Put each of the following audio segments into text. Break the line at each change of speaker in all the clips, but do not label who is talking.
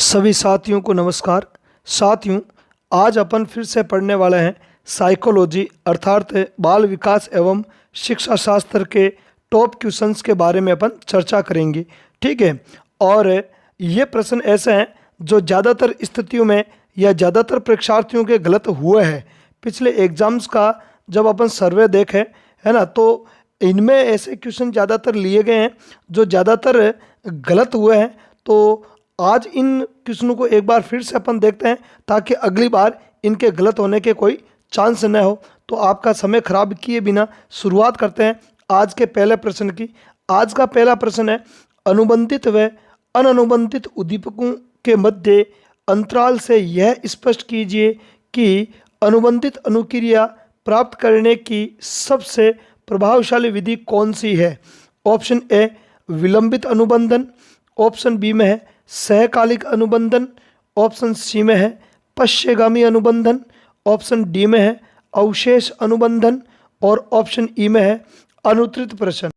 सभी साथियों को नमस्कार। साथियों, आज अपन फिर से पढ़ने वाले हैं साइकोलॉजी अर्थात बाल विकास एवं शिक्षा शास्त्र के टॉप क्वेश्चंस के बारे में अपन चर्चा करेंगे। ठीक है। और ये प्रश्न ऐसे हैं जो ज़्यादातर स्थितियों में या ज़्यादातर परीक्षार्थियों के गलत हुए हैं। पिछले एग्जाम्स का जब अपन सर्वे देखें है ना, तो इनमें ऐसे क्वेश्चन ज़्यादातर लिए गए हैं जो ज़्यादातर गलत हुए हैं। तो आज इन क्वेश्चनों को एक बार फिर से अपन देखते हैं ताकि अगली बार इनके गलत होने के कोई चांस न हो। तो आपका समय खराब किए बिना शुरुआत करते हैं आज के पहले प्रश्न की। आज का पहला प्रश्न है, अनुबंधित व अननुबंधित उद्दीपकों के मध्य अंतराल से यह स्पष्ट कीजिए कि अनुबंधित अनुक्रिया प्राप्त करने की सबसे प्रभावशाली विधि कौन सी है। ऑप्शन ए विलंबित अनुबंधन, ऑप्शन बी में है सहकालिक अनुबंधन, ऑप्शन सी में है पश्चगामी अनुबंधन, ऑप्शन डी में है अवशेष अनुबंधन और ऑप्शन ई में है अनुत्तरित प्रश्न।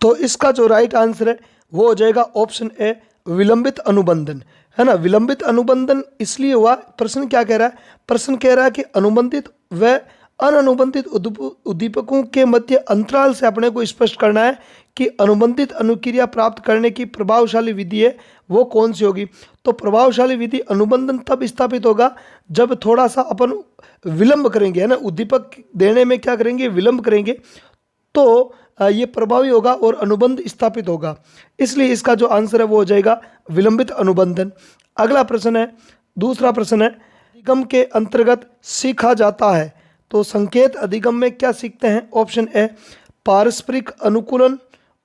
तो इसका जो राइट आंसर है वो हो जाएगा ऑप्शन ए विलंबित अनुबंधन, है ना। विलंबित अनुबंधन इसलिए हुआ, प्रश्न क्या कह रहा है? प्रश्न कह रहा है कि अनुबंधित व अननुबंधित उद्दीपकों के मध्य अंतराल से अपने को स्पष्ट करना है कि अनुबंधित अनुक्रिया प्राप्त करने की प्रभावशाली विधि है वो कौन सी होगी। तो प्रभावशाली विधि अनुबंधन तब स्थापित होगा जब थोड़ा सा अपन विलंब करेंगे, है ना। उद्दीपक देने में क्या करेंगे? विलंब करेंगे, तो ये प्रभावी होगा और अनुबंध स्थापित होगा। इसलिए इसका जो आंसर है वो हो जाएगा विलंबित अनुबंधन। अगला प्रश्न है, दूसरा प्रश्न है, अधिगम के अंतर्गत सीखा जाता है। तो संकेत अधिगम में क्या सीखते हैं? ऑप्शन ए पारस्परिक अनुकूलन,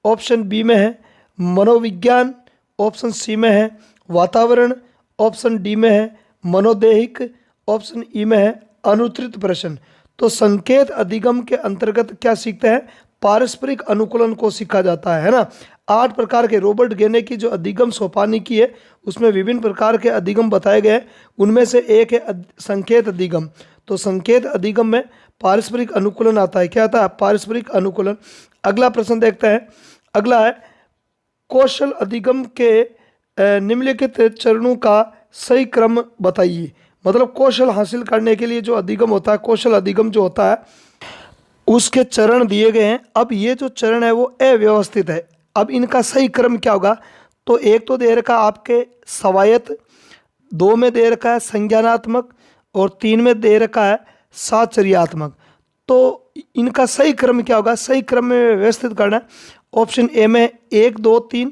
ऑप्शन बी में है मनोविज्ञान, ऑप्शन सी में है वातावरण, ऑप्शन डी में है मनोदैहिक, ऑप्शन ई में है अनुत्तरित प्रश्न। तो संकेत अधिगम के अंतर्गत क्या सीखते हैं? पारस्परिक अनुकूलन को सीखा जाता है ना। 8 प्रकार के रॉबर्ट गेने की जो अधिगम सोपानी की है उसमें विभिन्न प्रकार के अधिगम बताए गए हैं, उनमें से एक है संकेत अधिगम। तो संकेत अधिगम में पारस्परिक अनुकूलन आता है। क्या आता है? पारस्परिक अनुकूलन। अगला प्रश्न देखते हैं। अगला है, कौशल अधिगम के निम्नलिखित चरणों का सही क्रम बताइए। मतलब कौशल हासिल करने के लिए जो अधिगम होता है, कौशल अधिगम जो होता है उसके चरण दिए गए हैं। अब ये जो चरण है वो अव्यवस्थित है। अब इनका सही क्रम क्या होगा? तो एक तो दे रखा आपके स्वायत्त, 2 में दे रखा है संज्ञानात्मक और 3 में दे रखा है साचर्यात्मक। तो इनका सही क्रम क्या होगा? सही क्रम में व्यवस्थित करना है। ऑप्शन ए में 1 2 3,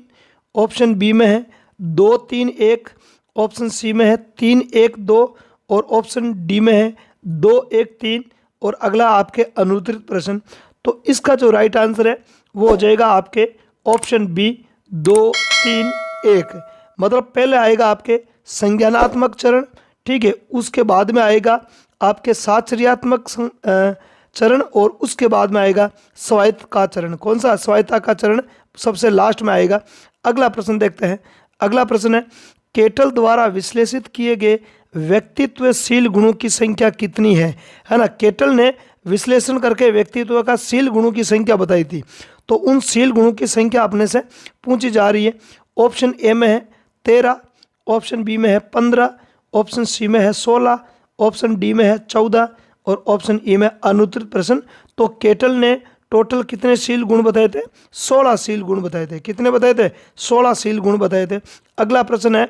ऑप्शन बी में है 2 3 1, ऑप्शन सी में है 3 1 2 और ऑप्शन डी में है 2 1 3 और अगला आपके अनुत्तरित प्रश्न। तो इसका जो राइट आंसर है वो हो जाएगा आपके ऑप्शन बी 2 3 1। मतलब पहले आएगा आपके संज्ञानात्मक चरण, ठीक है, उसके बाद में आएगा आपके साचर्यात्मक चरण और उसके बाद में आएगा स्वायत्त का चरण। कौन सा? स्वायत्ता का चरण सबसे लास्ट में आएगा। अगला प्रश्न देखते हैं। अगला प्रश्न है, केटल द्वारा विश्लेषित किए गए व्यक्तित्वशील गुणों की संख्या कितनी है ना। केटल ने विश्लेषण करके व्यक्तित्व का शील गुणों की संख्या बताई थी। तो उन शील गुणों की संख्या अपने से पूछी जा रही है। ऑप्शन ए में है 13, ऑप्शन बी में है 15, ऑप्शन सी में है 16, ऑप्शन डी में है 14 और ऑप्शन ई में अनुत्तरित प्रश्न। तो केटल ने टोटल कितने शील गुण बताए थे? 16 शील गुण बताए थे। कितने बताए थे? 16 शील गुण बताए थे। अगला प्रश्न है,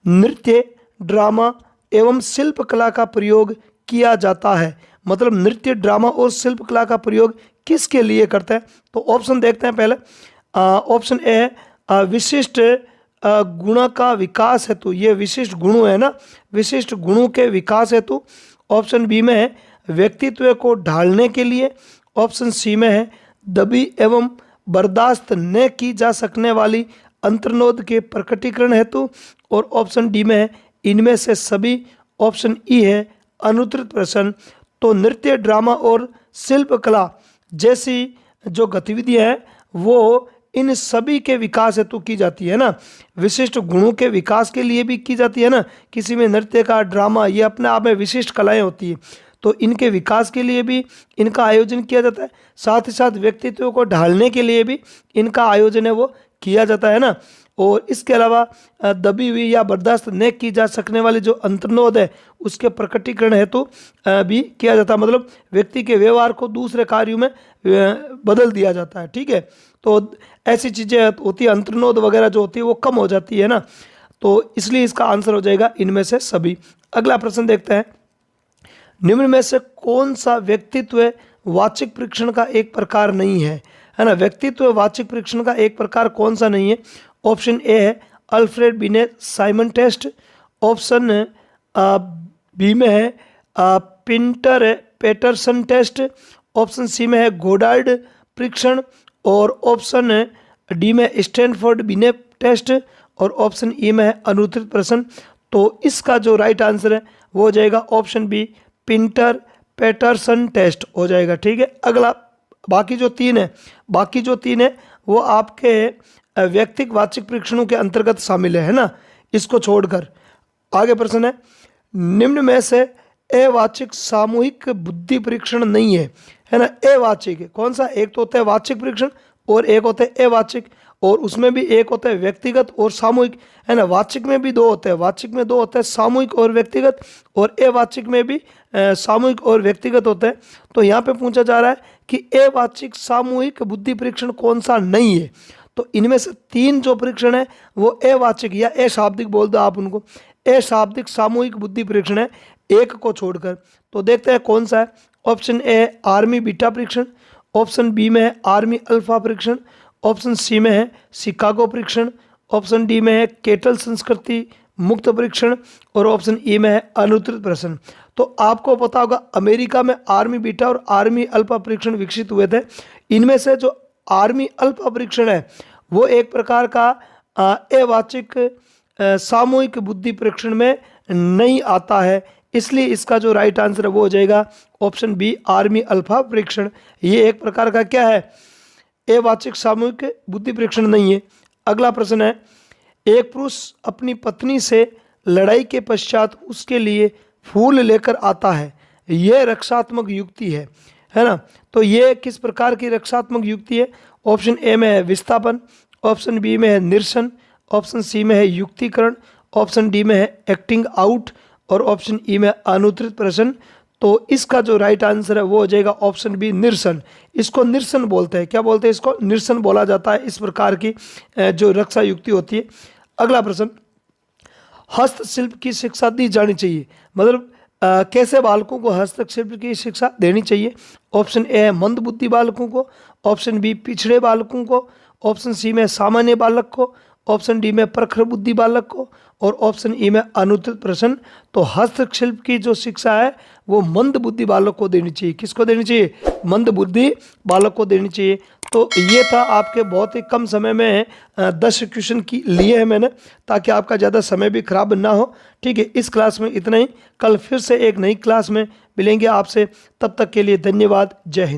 नृत्य, ड्रामा एवं शिल्प कला का प्रयोग किया जाता है। मतलब नृत्य, ड्रामा और शिल्प कला का प्रयोग किसके लिए करते हैं? तो ऑप्शन देखते हैं पहले। ऑप्शन ए है विशिष्ट गुण का विकास हेतु। ये विशिष्ट गुण है ना, विशिष्ट गुणों के विकास हेतु। ऑप्शन बी में है व्यक्तित्व को ढालने के लिए, ऑप्शन सी में है दबी एवं बर्दाश्त न की जा सकने वाली अंतर्नोद के प्रकटीकरण हेतु और ऑप्शन डी में है इनमें से सभी। ऑप्शन ई है अनुत्तरित प्रश्न। तो नृत्य, ड्रामा और शिल्प कला जैसी जो गतिविधियां हैं वो इन सभी के विकास हेतु की जाती है ना। विशिष्ट गुणों के विकास के लिए भी की जाती है ना। किसी में नृत्य का, ड्रामा, ये अपने आप में विशिष्ट कलाएं होती है, तो इनके विकास के लिए भी इनका आयोजन किया जाता है। साथ ही साथ व्यक्तित्व को ढालने के लिए भी इनका आयोजन है वो किया जाता है ना। और इसके अलावा दबी हुई या बर्दाश्त न की जा सकने वाली जो अंतर्नोद है उसके प्रकटीकरण हेतु भी किया जाता है, मतलब व्यक्ति के व्यवहार को दूसरे कार्यों में बदल दिया जाता है। ठीक है, तो ऐसी चीज़ें होती है, अंतर्नोद वगैरह जो होती है वो कम हो जाती है ना, तो इसलिए इसका आंसर हो जाएगा इनमें से सभी। अगला प्रश्न देखते हैं, निम्न में से कौन सा व्यक्तित्व वाचिक परीक्षण का एक प्रकार नहीं है, है ना। व्यक्तित्व वाचिक परीक्षण का एक प्रकार कौन सा नहीं है? ऑप्शन ए है Alfred Binet Simon test, option B में है Pinter Patterson test, option C में है गोडार्ड परीक्षण, और ऑप्शन डी में स्टैनफोर्ड बिनेट टेस्ट, और ऑप्शन ई में है अनुत्तरित प्रश्न। तो इसका जो राइट आंसर है वो हो जाएगा option B Pinter Patterson test हो जाएगा। ठीक है, अगला बाकी जो तीन है वो आपके व्यक्तिक वाचिक परीक्षणों के अंतर्गत शामिल है ना, इसको छोड़कर। आगे प्रश्न है, निम्न में से अवाचिक सामूहिक बुद्धि परीक्षण नहीं है ना। अवाचिक कौन सा? एक तो होता है वाचिक परीक्षण और एक होता है अवाचिक, और उसमें भी एक होता है व्यक्तिगत और सामूहिक, है ना। वाचिक में भी दो होते हैं, वाचिक में दो होता है सामूहिक और व्यक्तिगत, और अवाचिक में भी सामूहिक और व्यक्तिगत होता है। तो यहाँ पे पूछा जा रहा है कि अवाचिक सामूहिक बुद्धि परीक्षण कौन सा नहीं है। तो इनमें से तीन जो परीक्षण है वो अवाचिक या अशाब्दिक बोल दो आप उनको, अशाब्दिक सामूहिक बुद्धि परीक्षण है एक को छोड़कर। तो देखते हैं कौन सा है। ऑप्शन ए है आर्मी बीटा परीक्षण, ऑप्शन बी में है आर्मी अल्फा परीक्षण, ऑप्शन सी में है शिकागो परीक्षण, ऑप्शन डी में है केटल संस्कृति मुक्त परीक्षण, और ऑप्शन ई में है अनुत्तरित प्रश्न। तो आपको पता होगा अमेरिका में आर्मी बीटा और आर्मी अल्फा परीक्षण विकसित हुए थे। इनमें से जो आर्मी अल्फा परीक्षण है वो एक प्रकार का अवाचिक सामूहिक बुद्धि परीक्षण में नहीं आता है, इसलिए इसका जो राइट आंसर है वो हो जाएगा ऑप्शन बी आर्मी अल्फा परीक्षण। ये एक प्रकार का क्या है? अवाचिक सामूहिक बुद्धि परीक्षण नहीं है। अगला प्रश्न है, एक पुरुष अपनी पत्नी से लड़ाई के पश्चात उसके लिए फूल लेकर आता है, यह रक्षात्मक युक्ति है ना। तो ये किस प्रकार की रक्षात्मक युक्ति है? ऑप्शन ए में है विस्थापन, ऑप्शन बी में है निरसन, ऑप्शन सी में है युक्तिकरण, ऑप्शन डी में है एक्टिंग आउट, और ऑप्शन ई में अनुत्तरित प्रश्न। तो इसका जो राइट आंसर है वो हो जाएगा ऑप्शन बी निरसन। इसको निरसन बोलते हैं, क्या बोलते हैं इसको? निरसन बोला जाता है इस प्रकार की जो रक्षा युक्ति होती है। अगला प्रश्न, हस्तशिल्प की शिक्षा दी जानी चाहिए, मतलब कैसे बालकों को हस्तशिल्प की शिक्षा देनी चाहिए? ऑप्शन ए है मंद बुद्धि बालकों को, ऑप्शन बी पिछड़े बालकों को, ऑप्शन सी में सामान्य बालक को, ऑप्शन डी में प्रखर बुद्धि बालक को, और ऑप्शन ई में अनुत्तरित प्रश्न। तो हस्तशिल्प की जो शिक्षा है वो मंद बुद्धि बालक को देनी चाहिए। किसको देनी चाहिए? मंद बुद्धि बालक को देनी चाहिए। तो ये था आपके बहुत ही कम समय में 10 क्वेश्चन की लिए हैं मैंने, ताकि आपका ज़्यादा समय भी खराब ना हो। ठीक है, इस क्लास में इतना ही। कल फिर से एक नई क्लास में मिलेंगे आपसे, तब तक के लिए धन्यवाद। जय हिंद।